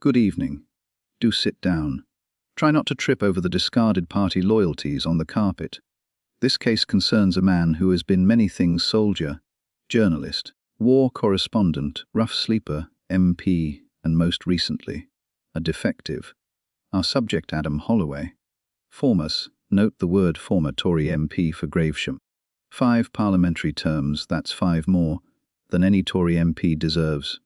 Good evening. Do sit down. Try not to trip over the discarded party loyalties on the carpet. This case concerns a man who has been many things: soldier, journalist, war correspondent, rough sleeper, MP, and most recently, a defective. Our subject, Adam Holloway. Formus, note the word former Tory MP for Gravesham. 5 parliamentary terms, that's 5 more than any Tory MP deserves.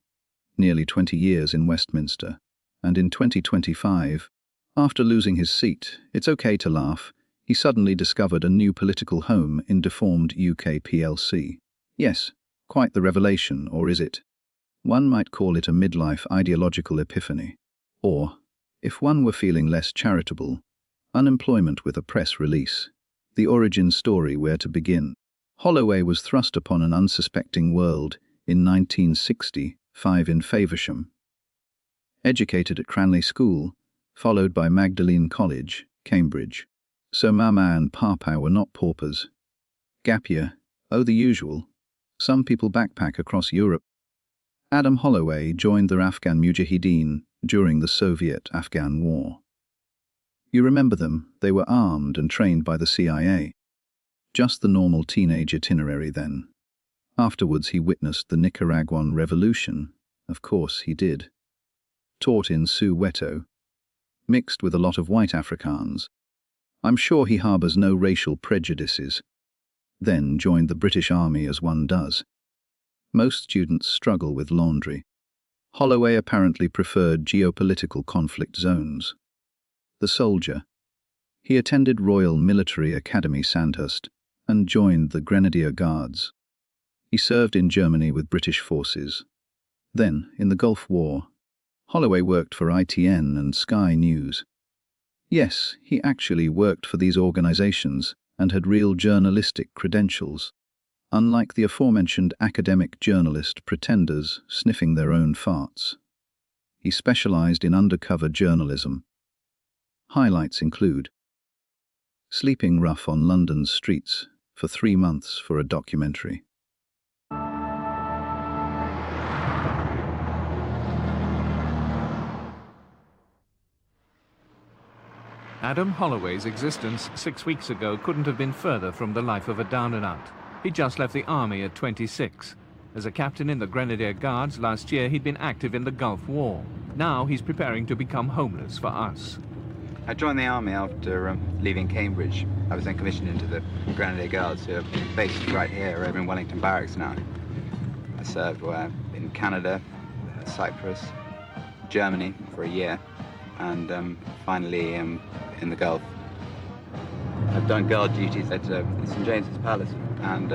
Nearly 20 years in Westminster. And in 2025, after losing his seat, it's okay to laugh, he suddenly discovered a new political home in Deformed UK PLC. Yes, quite the revelation, or is it? One might call it a midlife ideological epiphany. Or, if one were feeling less charitable, unemployment with a press release. The origin story, where to begin. Holloway was thrust upon an unsuspecting world in 1965 in Faversham. Educated at Cranleigh School, followed by Magdalene College, Cambridge. So Mama and Papa were not paupers. Gap year, oh the usual. Some people backpack across Europe. Adam Holloway joined the Afghan Mujahideen during the Soviet-Afghan War. You remember them, they were armed and trained by the CIA. Just the normal teenage itinerary then. Afterwards he witnessed the Nicaraguan Revolution. Of course he did. Taught in Soweto. Mixed with a lot of white Afrikaans. I'm sure he harbours no racial prejudices. Then joined the British Army, as one does. Most students struggle with laundry. Holloway apparently preferred geopolitical conflict zones. The soldier. He attended Royal Military Academy Sandhurst and joined the Grenadier Guards. He served in Germany with British forces. Then, in the Gulf War, Holloway worked for ITN and Sky News. Yes, he actually worked for these organizations and had real journalistic credentials, unlike the aforementioned academic journalist pretenders sniffing their own farts. He specialized in undercover journalism. Highlights include sleeping rough on London's streets for 3 months for a documentary. Adam Holloway's existence 6 weeks ago couldn't have been further from the life of a down-and-out. He just left the army at 26. As a captain in the Grenadier Guards last year, he'd been active in the Gulf War. Now he's preparing to become homeless for us. I joined the army after leaving Cambridge. I was then commissioned into the Grenadier Guards, who are based right here over in Wellington Barracks now. I served in Canada, Cyprus, Germany for a year, and finally in the Gulf. I've done guard duties at St James's Palace and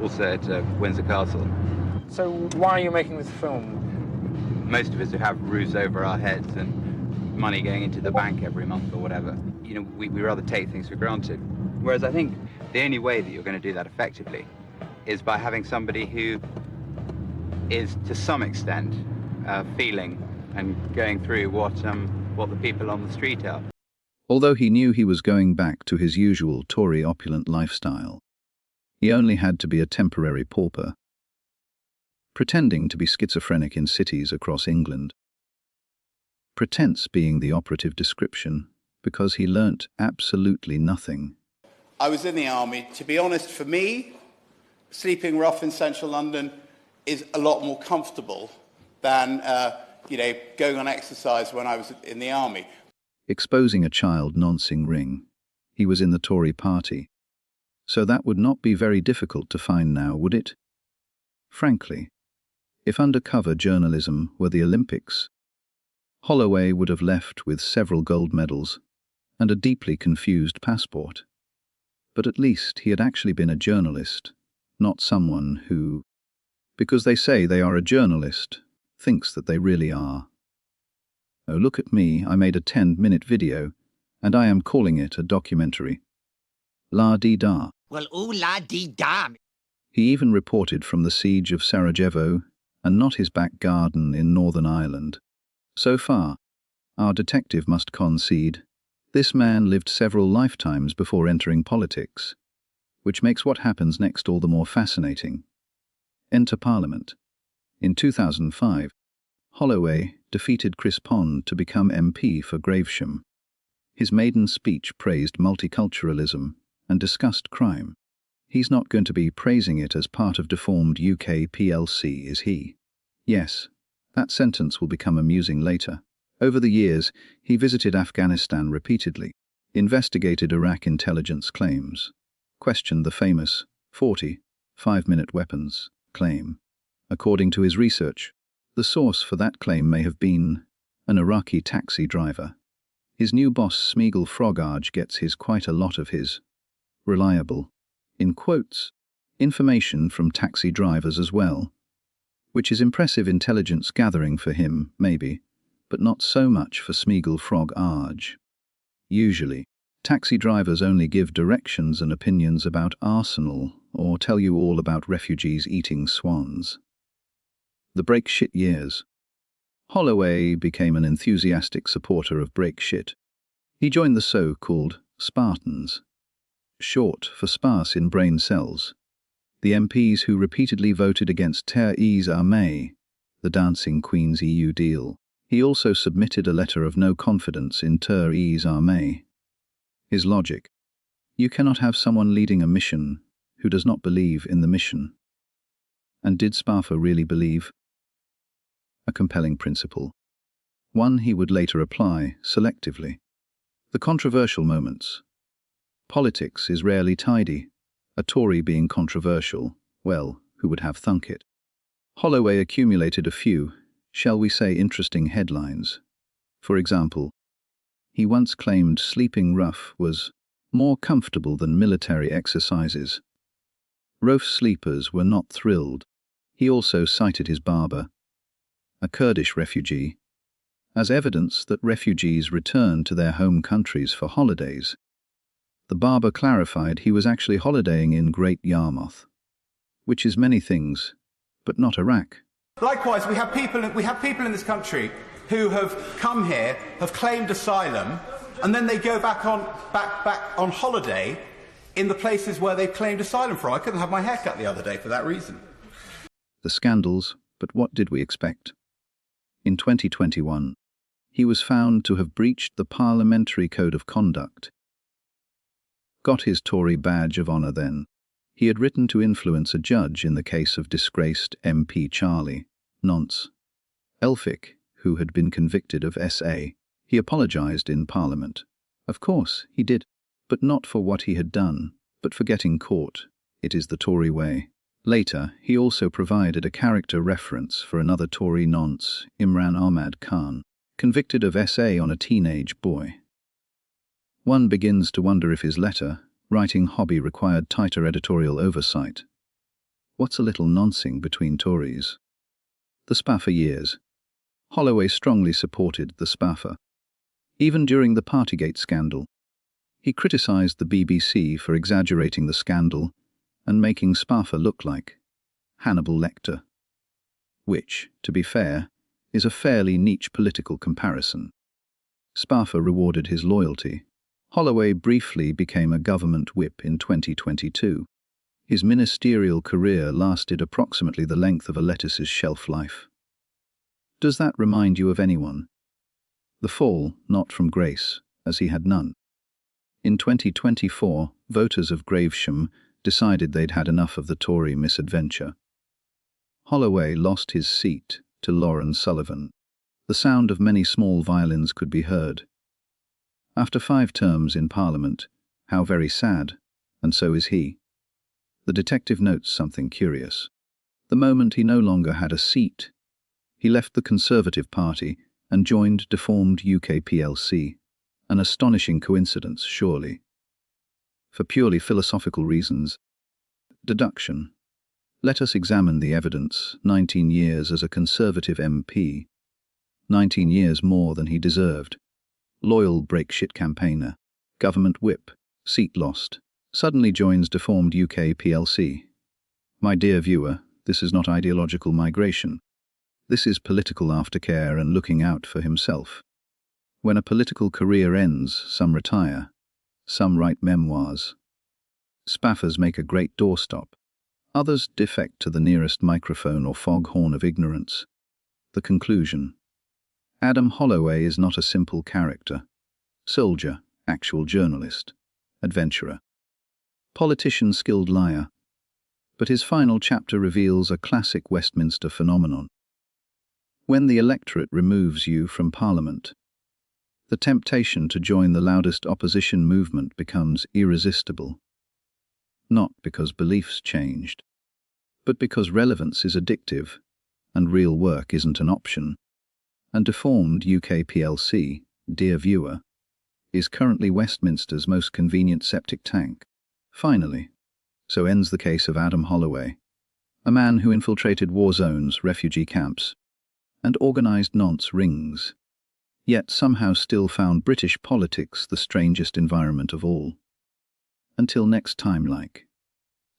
also at Windsor Castle. So why are you making this film? Most of us who have roofs over our heads and money going into the bank every month or whatever, you know, we rather take things for granted. Whereas I think the only way that you're going to do that effectively is by having somebody who is, to some extent, feeling and going through what the people on the street are. Although he knew he was going back to his usual Tory opulent lifestyle, he only had to be a temporary pauper, pretending to be schizophrenic in cities across England. Pretense being the operative description, because he learnt absolutely nothing. I was in the army. To be honest, for me, sleeping rough in central London is a lot more comfortable than going on exercise when I was in the army. Exposing a child noncing ring. He was in the Tory party. So that would not be very difficult to find now, would it? Frankly, if undercover journalism were the Olympics, Holloway would have left with several gold medals and a deeply confused passport. But at least he had actually been a journalist, not someone who, because they say they are a journalist, thinks that they really are. Oh, look at me, I made a 10-minute video, and I am calling it a documentary. La-dee-da. Well, ooh la-dee-da. He even reported from the siege of Sarajevo, and not his back garden in Northern Ireland. So far, our detective must concede, this man lived several lifetimes before entering politics, which makes what happens next all the more fascinating. Enter Parliament. In 2005, Holloway defeated Chris Pond to become MP for Gravesham. His maiden speech praised multiculturalism and discussed crime. He's not going to be praising it as part of Deformed UK PLC, is he? Yes, that sentence will become amusing later. Over the years, he visited Afghanistan repeatedly, investigated Iraq intelligence claims, questioned the famous 40 5-minute weapons claim. According to his research, the source for that claim may have been an Iraqi taxi driver. His new boss, Smeagol Frogage, gets quite a lot of his reliable, in quotes, information from taxi drivers as well, which is impressive intelligence gathering for him, maybe, but not so much for Smeagol Frogage. Usually, taxi drivers only give directions and opinions about Arsenal or tell you all about refugees eating swans. The break shit years. Holloway became an enthusiastic supporter of break shit. He joined the so-called Spartans, short for sparse in brain cells, the MPs who repeatedly voted against Theresa May, the Dancing Queen's EU deal. He also submitted a letter of no confidence in Theresa May. His logic: you cannot have someone leading a mission who does not believe in the mission. And did Spafford really believe? A compelling principle, one he would later apply selectively. The controversial moments. Politics is rarely tidy. A Tory being controversial, well, who would have thunk it? Holloway accumulated a few, shall we say, interesting headlines. For example, he once claimed sleeping rough was more comfortable than military exercises. Rough sleepers were not thrilled. He also cited his barber, a Kurdish refugee, as evidence that refugees return to their home countries for holidays. The barber clarified he was actually holidaying in Great Yarmouth, which is many things, but not Iraq. Likewise, we have people in this country who have come here, have claimed asylum, and then they go back on holiday in the places where they've claimed asylum from. I couldn't have my hair cut the other day for that reason. The scandals, but what did we expect? In 2021, he was found to have breached the Parliamentary Code of Conduct. Got his Tory badge of honour then. He had written to influence a judge in the case of disgraced MP Charlie Nonce Elphick, who had been convicted of SA. He apologised in Parliament. Of course, he did, but not for what he had done, but for getting caught. It is the Tory way. Later, he also provided a character reference for another Tory nonce, Imran Ahmad Khan, convicted of SA on a teenage boy. One begins to wonder if his writing hobby required tighter editorial oversight. What's a little noncing between Tories? The Spaffer years. Holloway strongly supported the Spaffer. Even during the Partygate scandal, he criticised the BBC for exaggerating the scandal and making Spaffer look like Hannibal Lecter, which, to be fair, is a fairly niche political comparison. Spaffer rewarded his loyalty. Holloway briefly became a government whip in 2022. His ministerial career lasted approximately the length of a lettuce's shelf life. Does that remind you of anyone? The fall, not from grace, as he had none. In 2024, voters of Gravesham decided they'd had enough of the Tory misadventure. Holloway lost his seat to Lauren Sullivan. The sound of many small violins could be heard. After 5 terms in Parliament, how very sad, and so is he. The detective notes something curious. The moment he no longer had a seat, he left the Conservative Party and joined Deformed UK PLC. An astonishing coincidence, surely. For purely philosophical reasons. Deduction. Let us examine the evidence. 19 years as a Conservative MP. 19 years more than he deserved. Loyal break-shit campaigner. Government whip. Seat lost. Suddenly joins Deformed UK PLC. My dear viewer, this is not ideological migration. This is political aftercare and looking out for himself. When a political career ends, some retire. Some write memoirs. Spaffers make a great doorstop. Others defect to the nearest microphone or foghorn of ignorance. The conclusion. Adam Holloway is not a simple character. Soldier, actual journalist, adventurer, politician, skilled liar. But his final chapter reveals a classic Westminster phenomenon. When the electorate removes you from Parliament, the temptation to join the loudest opposition movement becomes irresistible. Not because beliefs changed, but because relevance is addictive and real work isn't an option. And Deformed UK PLC, dear viewer, is currently Westminster's most convenient septic tank. Finally, so ends the case of Adam Holloway, a man who infiltrated war zones, refugee camps, and organised nonce rings, yet somehow still found British politics the strangest environment of all. Until next time,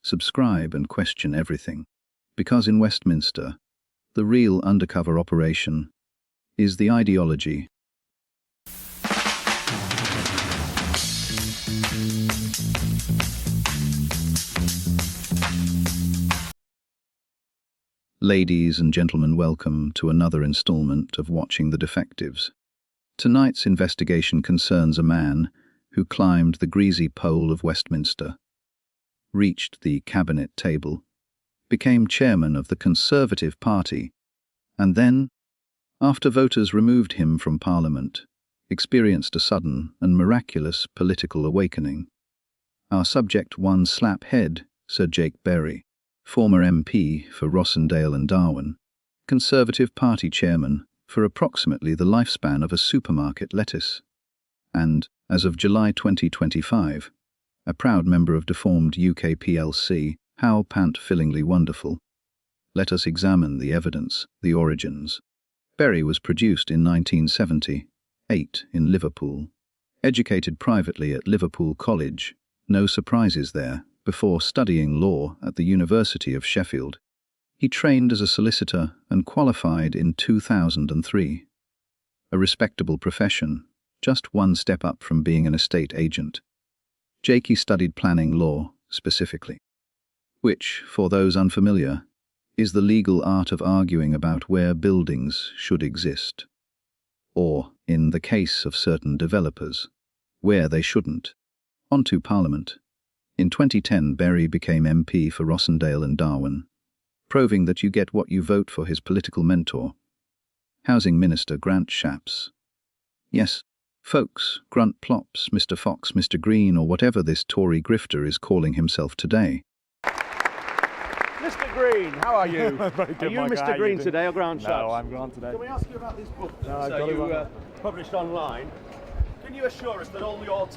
subscribe and question everything, because in Westminster, the real undercover operation is the ideology. Ladies and gentlemen, welcome to another installment of Watching the Defectives. Tonight's investigation concerns a man who climbed the greasy pole of Westminster, reached the cabinet table, became chairman of the Conservative Party, and then, after voters removed him from Parliament, experienced a sudden and miraculous political awakening. Our subject, one slap head, Sir Jake Berry, former MP for Rossendale and Darwen, Conservative Party chairman for approximately the lifespan of a supermarket lettuce, and, as of July 2025, a proud member of Deformed UK PLC. How pant-fillingly wonderful. Let us examine the evidence, the origins. Berry was produced in 1978 in Liverpool. Educated privately at Liverpool College, no surprises there, before studying law at the University of Sheffield. He trained as a solicitor and qualified in 2003. A respectable profession, just one step up from being an estate agent. Jakey studied planning law, specifically, which, for those unfamiliar, is the legal art of arguing about where buildings should exist, or, in the case of certain developers, where they shouldn't. On to Parliament. In 2010, Berry became MP for Rossendale and Darwen, proving that you get what you vote for. His political mentor, Housing Minister Grant Shapps. Yes, folks, Grunt Plops, Mr. Fox, Mr. Green, or whatever this Tory grifter is calling himself today. Mr. Green, how are you? Very good, are you Michael. Mr. Green today or Grant Shapps? No, I'm Grant today. Can we ask you about this book No, you published online? Can you assure us that all your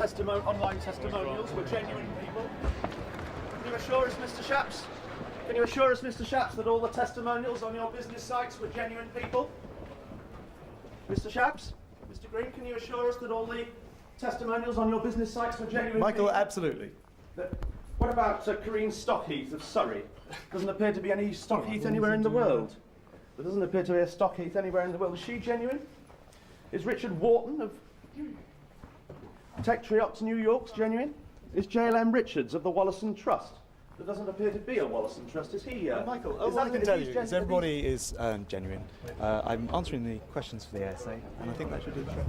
online testimonials were genuine people? Can you assure us, Mr. Shapps? Can you assure us, Mr. Shapps, that all the testimonials on your business sites were genuine people? Mr. Shapps? Mr. Green, can you assure us that all the testimonials on your business sites were genuine Michael, people? absolutely. What about Corinne Stockheath of Surrey? Doesn't appear to be any Stockheath anywhere in the world. There doesn't appear to be a Stockheath anywhere in the world. Is she genuine? Is Richard Wharton of Tectriops New York's genuine? Is JLM Richards of the Wallacen Trust? There doesn't appear to be a Wallacen Trust. Is he? Michael, all I can tell you is everybody is genuine. I'm answering the questions for the essay, and I think that should do the trick.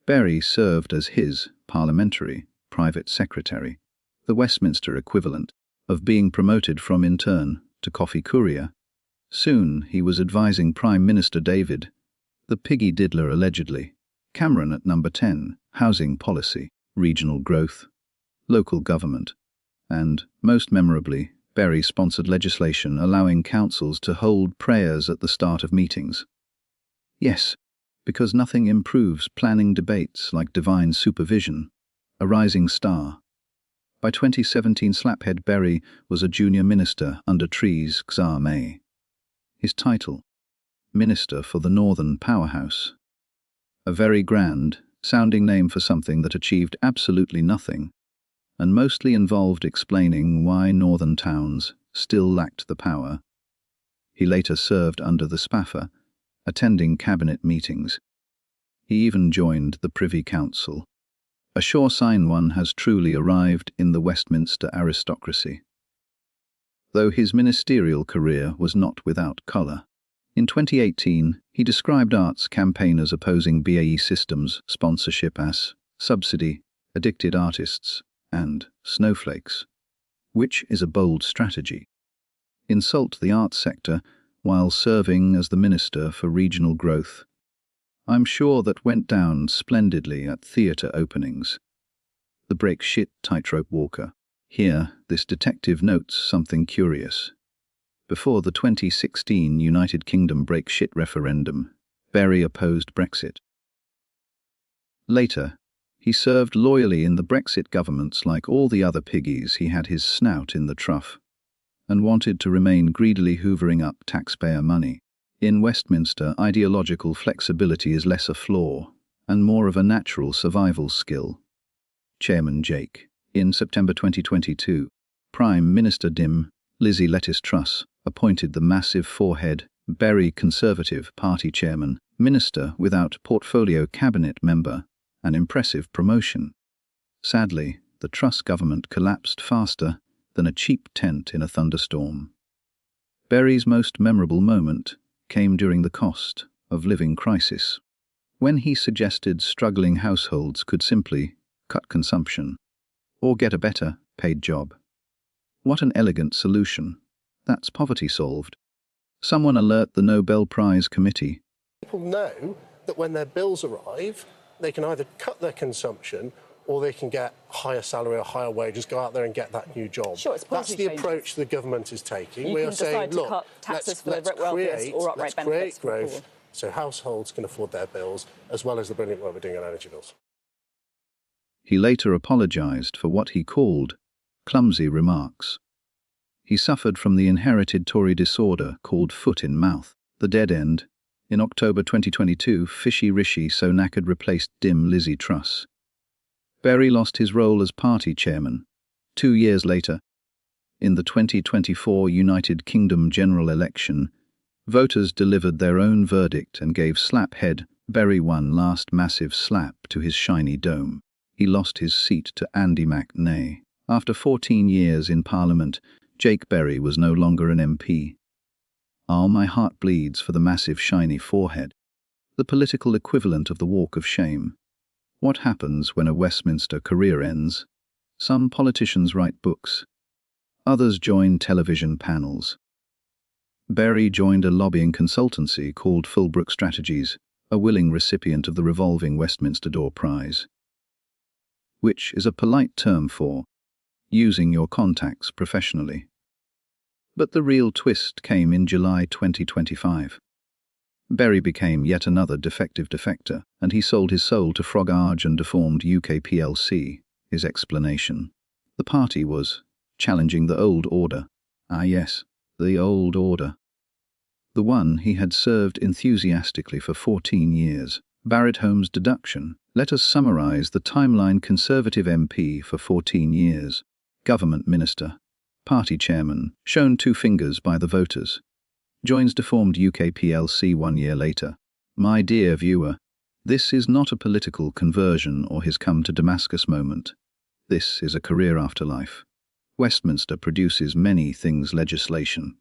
Berry served as his parliamentary private secretary, the Westminster equivalent of being promoted from intern to coffee courier. Soon he was advising Prime Minister David, the piggy diddler allegedly, Cameron at number 10, housing policy, regional growth, local government, and, most memorably, Berry sponsored legislation allowing councils to hold prayers at the start of meetings. Yes, because nothing improves planning debates like divine supervision, a rising star. By 2017, Slaphead Berry was a junior minister under Theresa May. His title, Minister for the Northern Powerhouse. A very grand, sounding name for something that achieved absolutely nothing, and mostly involved explaining why northern towns still lacked the power. He later served under the Spaffer, attending cabinet meetings. He even joined the Privy Council. A sure sign one has truly arrived in the Westminster aristocracy. though his ministerial career was not without colour. In 2018, he described arts campaigners opposing BAE Systems sponsorship as subsidy, addicted artists, and snowflakes, which is a bold strategy. Insult the arts sector while serving as the Minister for Regional Growth. I'm sure that went down splendidly at theatre openings. The break shit tightrope walker. Here, this detective notes something curious. Before the 2016 United Kingdom break shit referendum, Barry opposed Brexit. Later, he served loyally in the Brexit governments like all the other piggies. He had his snout in the trough and wanted to remain greedily hoovering up taxpayer money. In Westminster, ideological flexibility is less a flaw and more of a natural survival skill. Chairman Jake. In September 2022, Prime Minister Dim Lizzie Lettuce Truss appointed the massive forehead Barry Conservative Party chairman, minister without portfolio cabinet member, an impressive promotion. Sadly, the Truss government collapsed faster than a cheap tent in a thunderstorm. Barry's most memorable moment came during the cost of living crisis, when he suggested struggling households could simply cut consumption or get a better paid job. What an elegant solution. That's poverty solved. Someone alert the Nobel Prize Committee. People know that when their bills arrive, they can either cut their consumption or they can get higher salary or higher wages, go out there and get that new job. Sure, it's That's the changes. approach the government is taking. You we can are decide saying, to look, cut taxes for let's the wealthiest or outright benefits create for the growth poor. so households can afford their bills, as well as the brilliant work we're doing on energy bills. He later apologised for what he called clumsy remarks. He suffered from the inherited Tory disorder called foot in mouth, the dead end. In October 2022, Fishy Rishi so knackered replaced Dim Lizzie Truss. Barry lost his role as party chairman. 2 years later, in the 2024 United Kingdom general election, voters delivered their own verdict and gave slaphead Barry one last massive slap to his shiny dome. He lost his seat to Andy McNay. After 14 years in Parliament, Jake Barry was no longer an MP. Ah, my heart bleeds for the massive shiny forehead, the political equivalent of the walk of shame. What happens when a Westminster career ends? Some politicians write books. Others join television panels. Barry joined a lobbying consultancy called Fulbrook Strategies, a willing recipient of the revolving Westminster Door Prize, which is a polite term for using your contacts professionally. But the real twist came in July 2025. Barry became yet another defective defector, and he sold his soul to Frogage and Deformed UK PLC. His explanation: the party was challenging the old order. Ah yes, the old order. The one he had served enthusiastically for 14 years. Barret Homes deduction. Let us summarise the timeline: Conservative MP for 14 years, Government Minister, Party Chairman, shown 2 fingers by the voters, joins Deformed UK PLC 1 year later. My dear viewer, this is not a political conversion or his come to Damascus moment. This is a career afterlife. Westminster produces many things: legislation,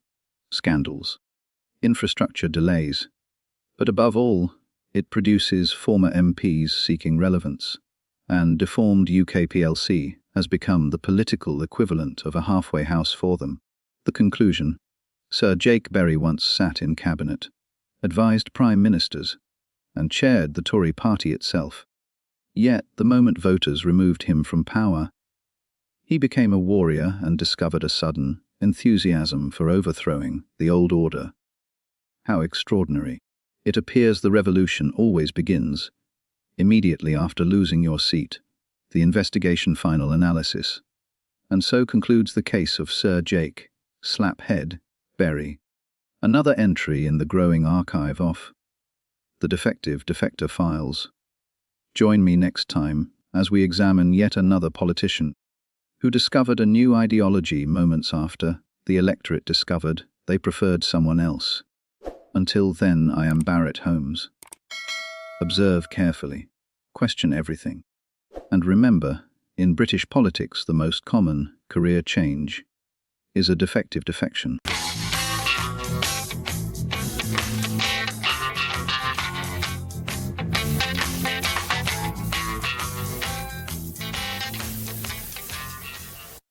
scandals, infrastructure delays, but above all, it produces former MPs seeking relevance, and Deformed UK PLC has become the political equivalent of a halfway house for them. The conclusion: Sir Jake Barry once sat in cabinet, advised prime ministers, and chaired the Tory party itself. Yet, the moment voters removed him from power, he became a warrior and discovered a sudden enthusiasm for overthrowing the old order. How extraordinary. It appears the revolution always begins immediately after losing your seat. The investigation final analysis. And so concludes the case of Sir Jake Slaphead Barry. Another entry in the growing archive of the Defective Defector Files. Join me next time as we examine yet another politician who discovered a new ideology moments after the electorate discovered they preferred someone else. Until then, I am Barret Homes. Observe carefully, question everything, and remember, in British politics the most common career change is a defective defection.